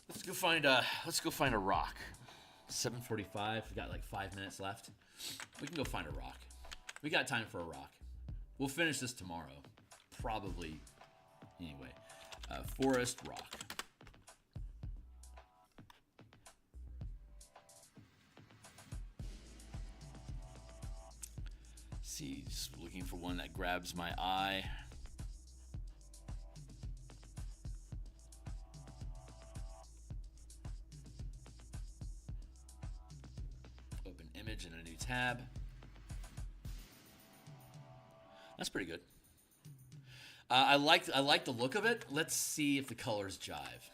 Let's go find a rock. 7:45. We got like 5 minutes left. We can go find a rock. We got time for a rock. We'll finish this tomorrow. Probably. Anyway. Forest rock. See, just looking for one that grabs my eye. Open image in a new tab. That's pretty good. I like the look of it. Let's see if the colors jive.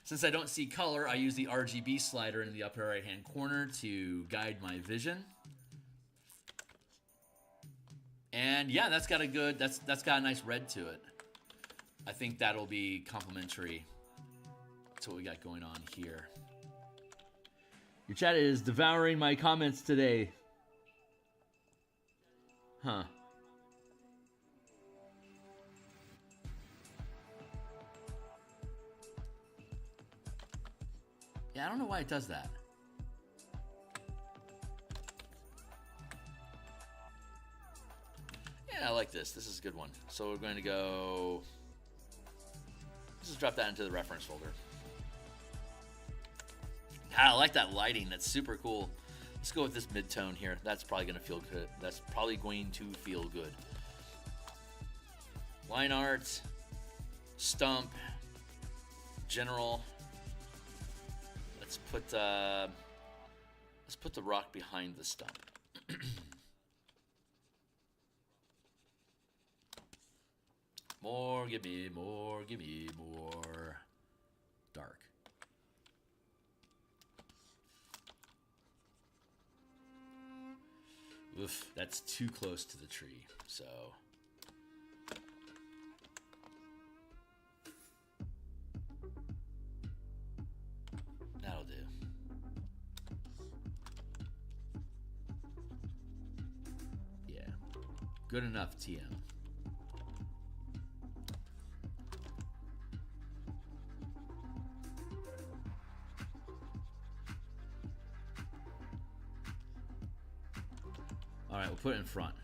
Since I don't see color, I use the RGB slider in the upper right hand corner to guide my vision. And yeah, that's got a nice red to it. I think that'll be complementary to what we got going on here. Your chat is devouring my comments today. Huh. Yeah, I don't know why it does that. Yeah, I like this. This is a good one. So we're going to go... Let's just drop that into the reference folder. I like that lighting. That's super cool. Let's go with this mid-tone here. That's probably going to feel good. That's probably going to feel good. Line art. Stump. General. Let's put the rock behind the stump. More, give me more, give me more. Dark. Oof, that's too close to the tree, so. That'll do. Yeah, good enough, TM. All right, we'll put it in front.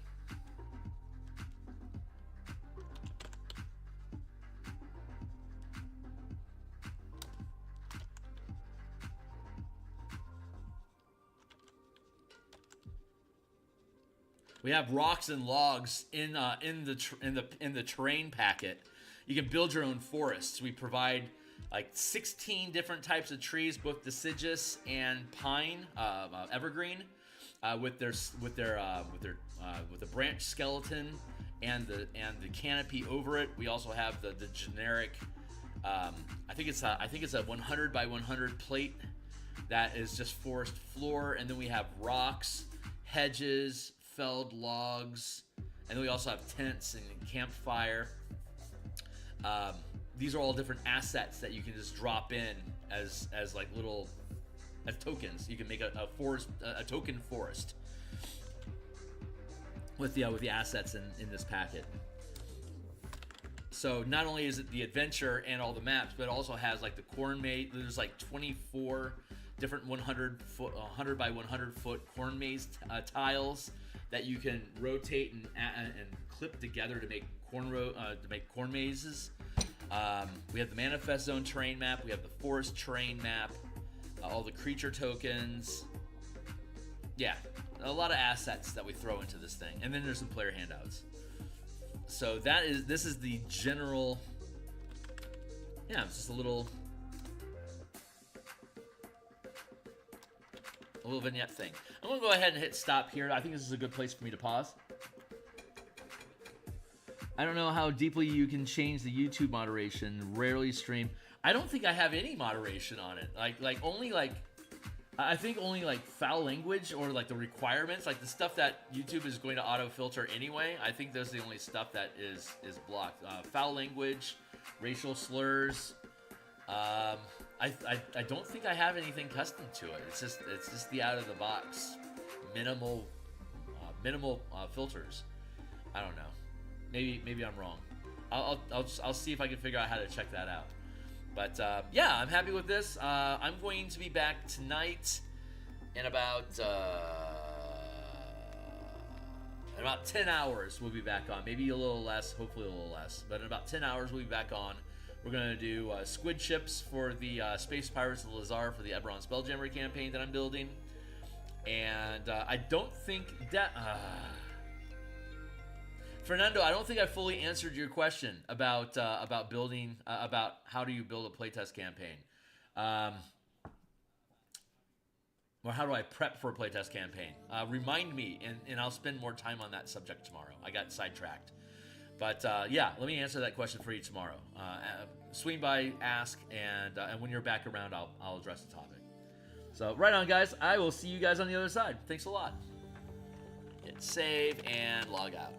We have rocks and logs in the terrain packet. You can build your own forests. We provide like 16 different types of trees, both deciduous and pine, evergreen. With the branch skeleton and the canopy over it. We also have the generic I think it's a 100 by 100 plate that is just forest floor, and then we have rocks, hedges, felled logs, and then we also have tents and campfire. These are all different assets that you can just drop in as like little as tokens. You can make a forest, a token forest with the assets in this packet. So not only is it the adventure and all the maps, but it also has like the corn maze. There's like 24 different 100 by 100 foot corn maze tiles that you can rotate and clip together to make corn mazes. We have the Manifest Zone terrain map. We have the Forest terrain map. All the creature tokens. Yeah, a lot of assets that we throw into this thing, and then there's some player handouts. So this is the general. Yeah, it's just a little vignette thing. I'm gonna go ahead and hit stop here. I think this is a good place for me to pause. I don't know how deeply you can change the YouTube moderation. Rarely stream. I don't think I have any moderation on it. I think only like foul language or like the requirements, like the stuff that YouTube is going to auto filter anyway. I think those are the only stuff that is blocked. Foul language, racial slurs. I don't think I have anything custom to it. It's just the out of the box minimal filters. I don't know. Maybe I'm wrong. I'll see if I can figure out how to check that out. But yeah, I'm happy with this. I'm going to be back tonight in about 10 hours. We'll be back on. Maybe a little less, hopefully a little less. But in about 10 hours, we'll be back on. We're going to do squid ships for the Space Pirates of Lazar for the Eberron Spelljammer campaign that I'm building. And I don't think that... Fernando, I don't think I fully answered your question about building, about how do you build a playtest campaign, or how do I prep for a playtest campaign? Remind me, and I'll spend more time on that subject tomorrow. I got sidetracked, but yeah, let me answer that question for you tomorrow. Swing by, ask, and when you're back around, I'll address the topic. So right on, guys. I will see you guys on the other side. Thanks a lot. Hit save and log out.